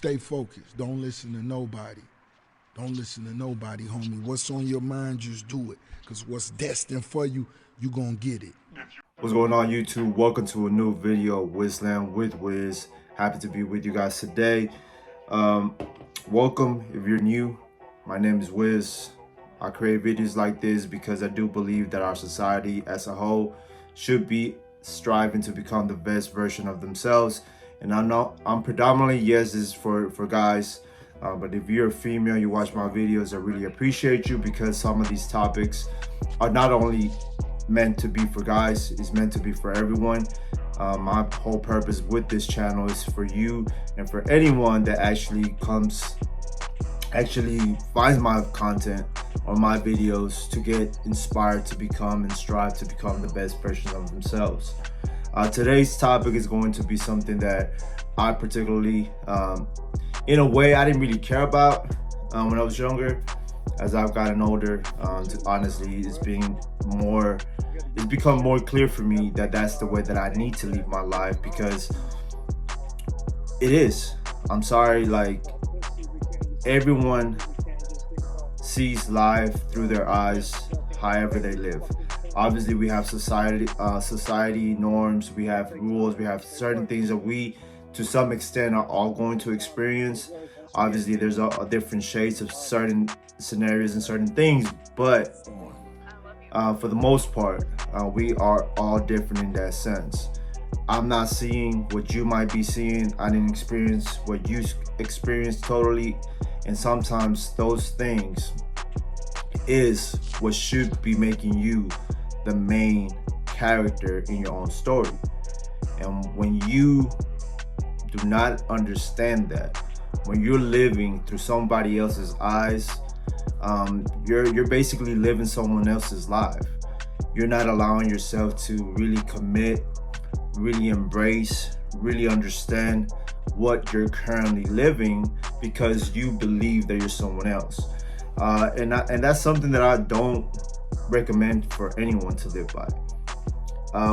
stay focused. Don't listen to nobody. Don't listen to nobody, homie. What's on your mind, just do it. Because what's destined for you, you gonna get it. What's going on, YouTube? Welcome to a new video of WIZLAND with Wiz. Happy to be with you guys today. Welcome if you're new. My name is Wiz. I create videos like this because I do believe that our society as a whole should be striving to become the best version of themselves. And I'm predominantly, yes, this is for guys. But if you're a female, you watch my videos, I really appreciate you, because some of these topics are not only meant to be for guys, it's meant to be for everyone. My whole purpose with this channel is for you and for anyone that actually finds my content or my videos to get inspired to become and strive to become the best version of themselves. Today's topic is going to be something that I particularly, in a way, I didn't really care about when I was younger. As I've gotten older, honestly, it's become more clear for me that that's the way that I need to live my life, because it is. I'm sorry, like, everyone sees life through their eyes, however they live. Obviously, we have society norms, we have rules, we have certain things that we, to some extent, are all going to experience. Obviously, there's a different shades of certain scenarios and certain things, but for the most part, we are all different in that sense. I'm not seeing what you might be seeing. I didn't experience what you experienced totally, and sometimes those things is what should be making you the main character in your own story. And when you do not understand that, when you're living through somebody else's eyes, you're basically living someone else's life. You're not allowing yourself to really commit, really embrace, really understand what you're currently living, because you believe that you're someone else. And that's something that I don't recommend for anyone to live by.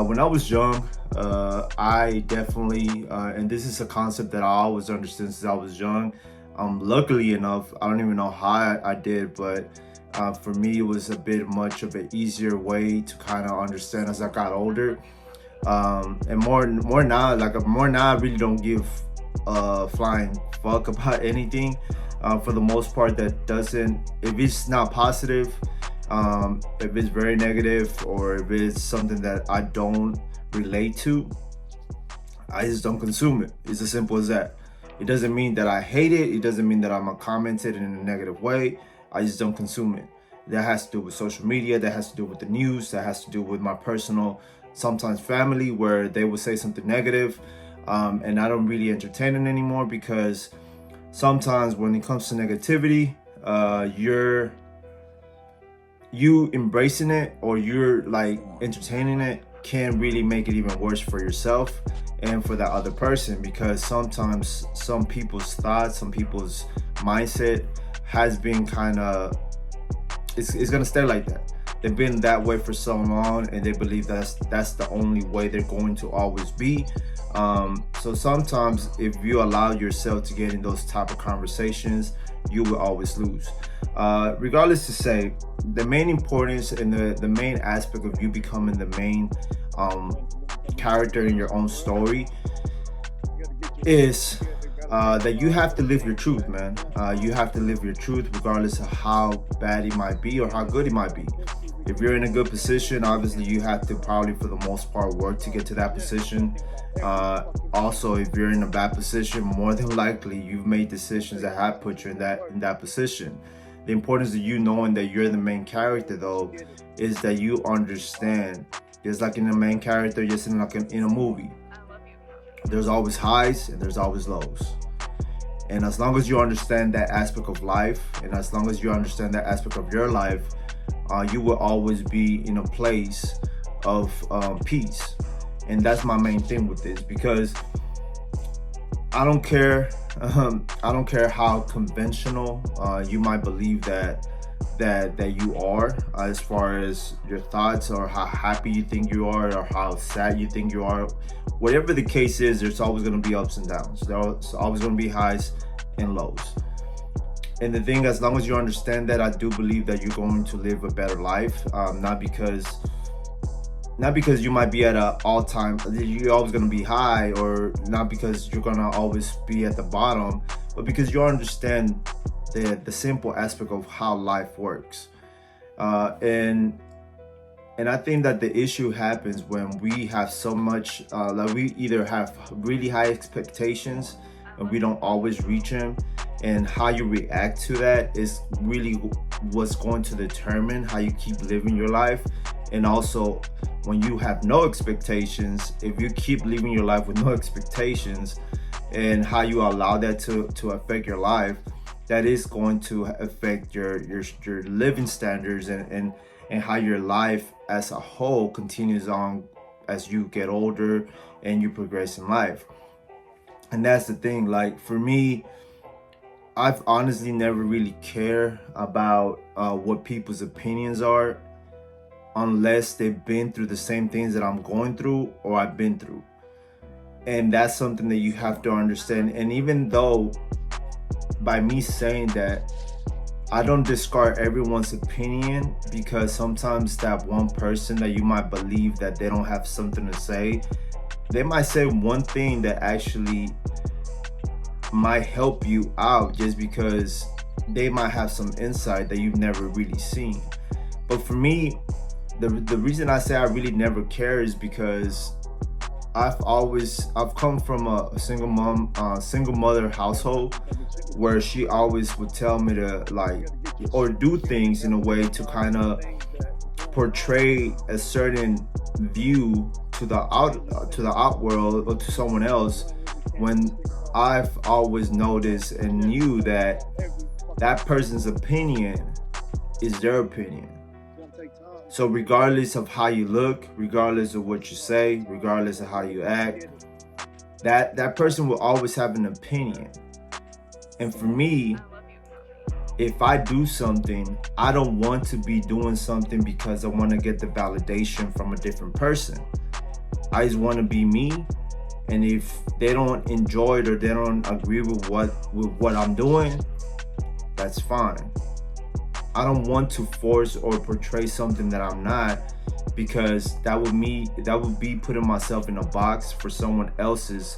When I was young, I definitely, and this is a concept that I always understood since I was young. Luckily enough, I don't even know how I did, but for me, it was a bit much of an easier way to kind of understand as I got older. And more now, I really don't give a flying fuck about anything. For the most part, that doesn't, if it's not positive, if it's very negative, or if it's something that I don't relate to, I just don't consume it. It's as simple as that. It doesn't mean that I hate it. It doesn't mean that I'm gonna comment it in a negative way. I just don't consume it. That has to do with social media. That has to do with the news. That has to do with my personal, sometimes family, where they will say something negative, and I don't really entertain it anymore, because sometimes when it comes to negativity, you embracing it, or you're like entertaining it, can really make it even worse for yourself and for that other person, because sometimes some people's thoughts, some people's mindset has been kind of, it's gonna stay like that. They've been that way for so long, and they believe that's the only way they're going to always be. So sometimes if you allow yourself to get in those type of conversations, you will always lose. Regardless to say, the main importance and the main aspect of you becoming the main character in your own story is that you have to live your truth, man. You have to live your truth regardless of how bad it might be or how good it might be. If you're in a good position, obviously you have to probably, for the most part, work to get to that position. Also, if you're in a bad position, more than likely you've made decisions that have put you in that position. The importance of you knowing that you're the main character, though, is that you understand. Just like in the main character, just in a movie, there's always highs and there's always lows. And as long as you understand that aspect of life, and as long as you understand that aspect of your life, you will always be in a place of peace. And that's my main thing with this, because I don't care how conventional you might believe that you are, as far as your thoughts, or how happy you think you are, or how sad you think you are. Whatever the case is, there's always going to be ups and downs. There's always going to be highs and lows. And the thing, as long as you understand that, I do believe that you're going to live a better life. Not because you might be at an all-time, you're always going to be high, or not because you're going to always be at the bottom, but because you understand the simple aspect of how life works. And I think that the issue happens when we have so much, like we either have really high expectations and we don't always reach them, and how you react to that is really what's going to determine how you keep living your life. And also, when you have no expectations, if you keep living your life with no expectations, and how you allow that to affect your life, that is going to affect your living standards, and how your life as a whole continues on as you get older and you progress in life. And that's the thing, like for me, I've honestly never really cared about what people's opinions are, unless they've been through the same things that I'm going through or I've been through. And that's something that you have to understand. And even though by me saying that, I don't discard everyone's opinion, because sometimes that one person that you might believe that they don't have something to say, they might say one thing that actually might help you out, just because they might have some insight that you've never really seen. But for me, the reason I say I really never care is because I've come from a single mother household, where she always would tell me to like, or do things in a way to kind of portray a certain view to the out world or to someone else, when I've always noticed and knew that that person's opinion is their opinion. So regardless of how you look, regardless of what you say, regardless of how you act, that person will always have an opinion. And for me, if I do something, I don't want to be doing something because I want to get the validation from a different person. I just want to be me. And if they don't enjoy it or they don't agree with what I'm doing, that's fine. I don't want to force or portray something that I'm not, because that would be putting myself in a box for someone else's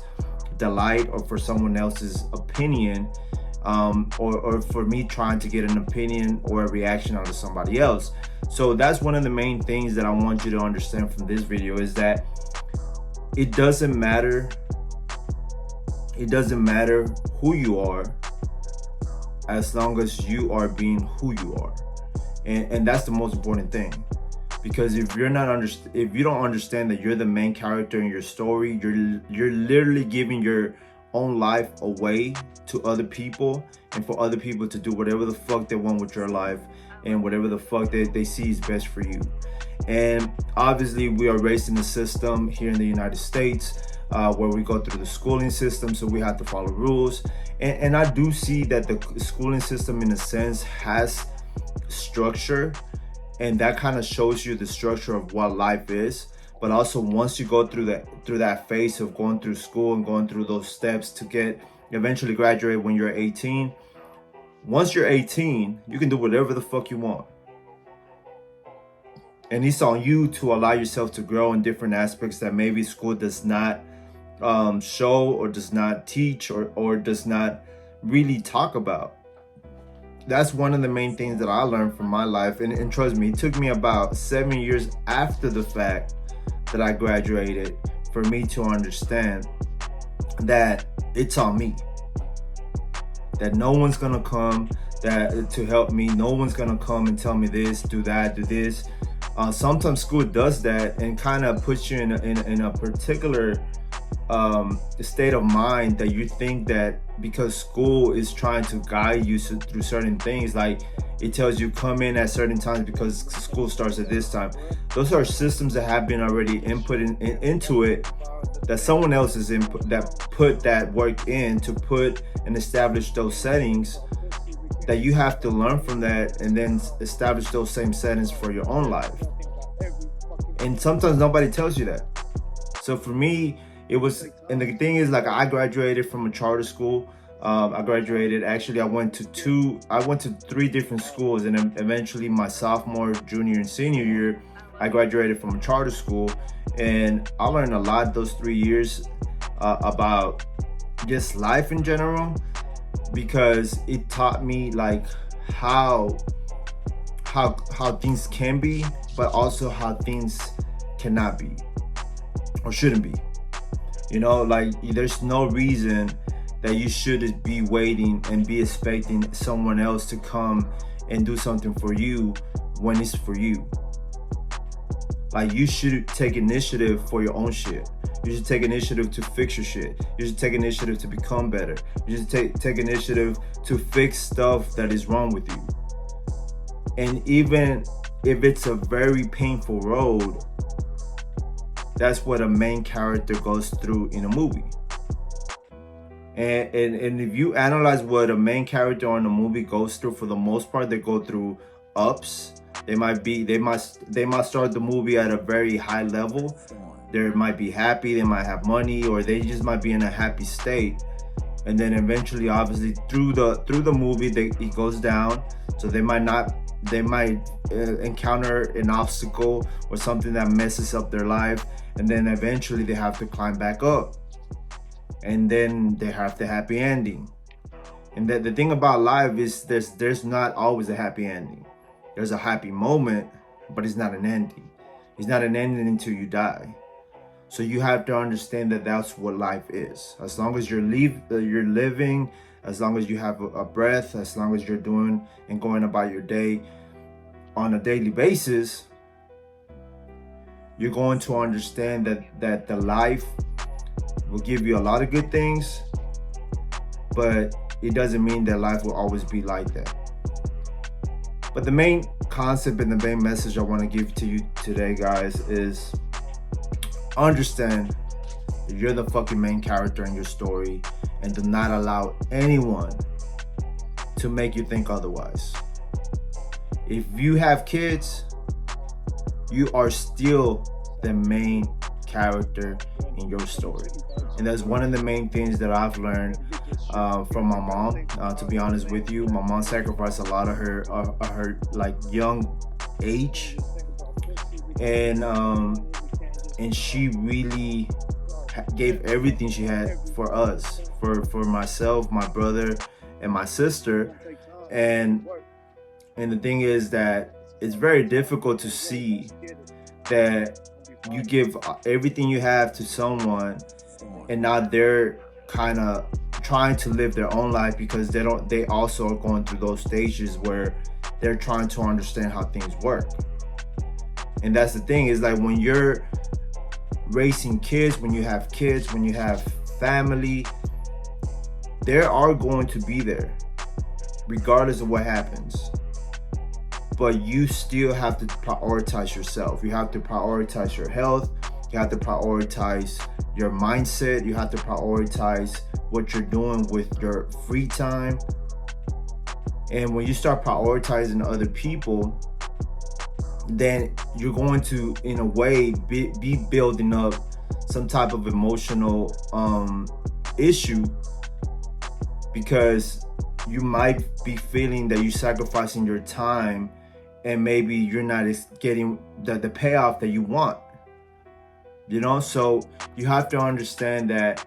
delight or for someone else's opinion, or for me trying to get an opinion or a reaction out of somebody else. So that's one of the main things that I want you to understand from this video, is that it doesn't matter who you are, as long as you are being who you are. And that's the most important thing. Because if you don't understand that you're the main character in your story, you're literally giving your own life away to other people, and for other people to do whatever the fuck they want with your life, and whatever the fuck they see is best for you. And obviously we are raised in a system here in the United States, where we go through the schooling system, so we have to follow rules. And I do see that the schooling system, in a sense, has structure, and that kind of shows you the structure of what life is. But also, once you go through that phase of going through school and going through those steps to eventually graduate when you're 18, once you're 18, you can do whatever the fuck you want. And it's on you to allow yourself to grow in different aspects that maybe school does not show, or does not teach, or does not really talk about. That's one of the main things that I learned from my life. And trust me, it took me about 7 years after the fact that I graduated for me to understand that it's on me. That no one's gonna come to help me. No one's gonna come and tell me this, do that, do this. Sometimes school does that and kind of puts you in a particular state of mind that you think that because school is trying to guide you through certain things, like it tells you come in at certain times because school starts at this time. Those are systems that have been already input into it, that someone else is input, that put that work in to put and establish those settings, that you have to learn from that and then establish those same settings for your own life. And sometimes nobody tells you that. So for me, it was, and the thing is, like, I graduated from a charter school. I graduated. Actually, I went to 3 different schools, and then eventually my sophomore, junior, and senior year, I graduated from a charter school, and I learned a lot those 3 years about just life in general, because it taught me like how things can be, but also how things cannot be or shouldn't be. You know, like there's no reason that you should be waiting and be expecting someone else to come and do something for you when it's for you. Like, you should take initiative for your own shit. You should take initiative to fix your shit. You should take initiative to become better. You should take initiative to fix stuff that is wrong with you. And even if it's a very painful road, that's what a main character goes through in a movie. And if you analyze what a main character in a movie goes through, for the most part, they go through ups. They might start the movie at a very high level. They might be happy, they might have money, or they just might be in a happy state. And then eventually, obviously, through the movie, it goes down. So they might encounter an obstacle or something that messes up their life, and then eventually they have to climb back up, and then they have the happy ending. And the thing about life is there's not always a happy ending. There's a happy moment, but it's not an ending. It's not an ending until you die. So you have to understand that that's what life is. As long as you're living, as long as you have a breath, as long as you're doing and going about your day on a daily basis, you're going to understand that the life will give you a lot of good things, but it doesn't mean that life will always be like that. But the main concept and the main message I want to give to you today, guys, is understand that you're the fucking main character in your story, and do not allow anyone to make you think otherwise. If you have kids, you are still the main character in your story. And that's one of the main things that I've learned from my mom. To be honest with you, my mom sacrificed a lot of her like young age, and she really gave everything she had for us, for myself, my brother, and my sister. And the thing is that it's very difficult to see that you give everything you have to someone, and now they're kind of trying to live their own life, because they also are going through those stages where they're trying to understand how things work. And that's the thing, is like when you're raising kids, when you have family, they are going to be there regardless of what happens. But you still have to prioritize yourself. You have to prioritize your health. You have to prioritize your mindset. You have to prioritize what you're doing with your free time. And when you start prioritizing other people, then you're going to, in a way, be building up some type of emotional issue, because you might be feeling that you're sacrificing your time, and maybe you're not getting the payoff that you want, you know? So you have to understand that,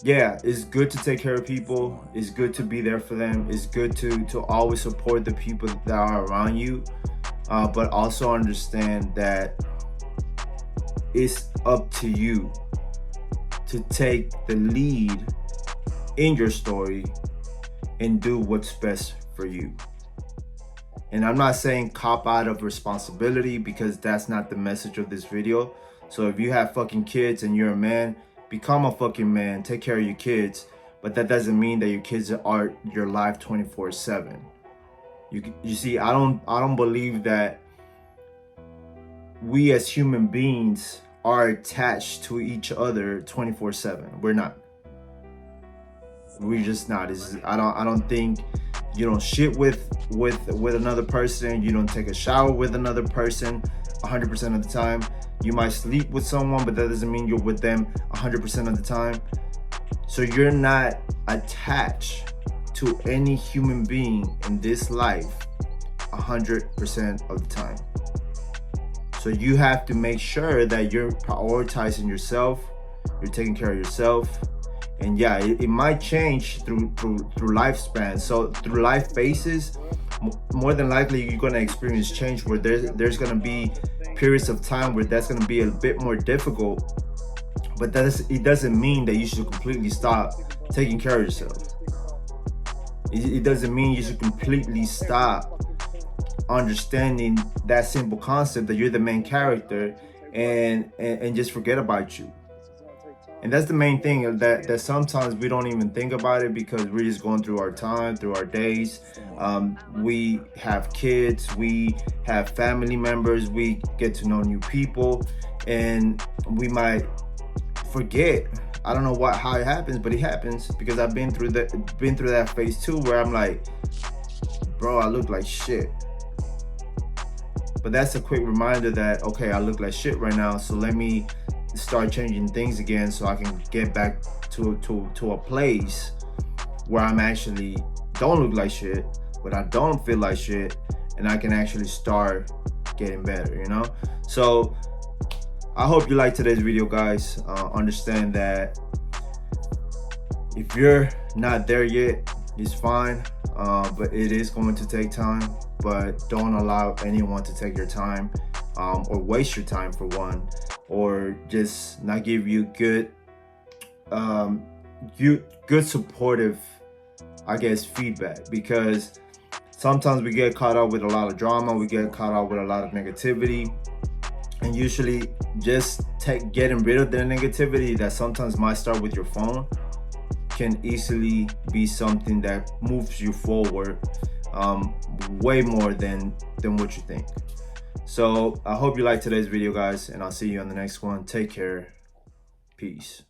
yeah, it's good to take care of people. It's good to be there for them. It's good to always support the people that are around you. But also understand that it's up to you to take the lead in your story and do what's best for you. And I'm not saying cop out of responsibility, because that's not the message of this video. So if you have fucking kids and you're a man, become a fucking man, take care of your kids. But that doesn't mean that your kids are your life 24/7. You see, I don't believe that we as human beings are attached to each other 24/7. We're not. We're just not. I don't think you don't shit with another person. You don't take a shower with another person 100% of the time. You might sleep with someone, but that doesn't mean you're with them 100% of the time. So you're not attached to any human being in this life 100% of the time. So you have to make sure that you're prioritizing yourself, you're taking care of yourself. And yeah, it might change through lifespan. So through life phases, more than likely you're gonna experience change where there's gonna be periods of time where that's gonna be a bit more difficult. But it doesn't mean that you should completely stop taking care of yourself. It doesn't mean you should completely stop understanding that simple concept that you're the main character and just forget about you. And that's the main thing, that sometimes we don't even think about it because we're just going through our time, through our days. We have kids, we have family members, we get to know new people, and we might forget. I don't know how it happens, but it happens because I've been through that phase too, where I'm like, bro, I look like shit. But that's a quick reminder that, okay, I look like shit right now, so let me start changing things again so I can get back to a place where I'm actually don't look like shit, but I don't feel like shit, and I can actually start getting better, you know? So I hope you like today's video, guys. Understand that if you're not there yet, it's fine, but it is going to take time. But don't allow anyone to take your time, or waste your time, for one, or just not give you good supportive, I guess, feedback. Because sometimes we get caught up with a lot of drama, we get caught up with a lot of negativity, and usually just getting rid of the negativity that sometimes might start with your phone can easily be something that moves you forward way more than what you think. So I hope you liked today's video, guys, and I'll see you on the next one. Take care. Peace.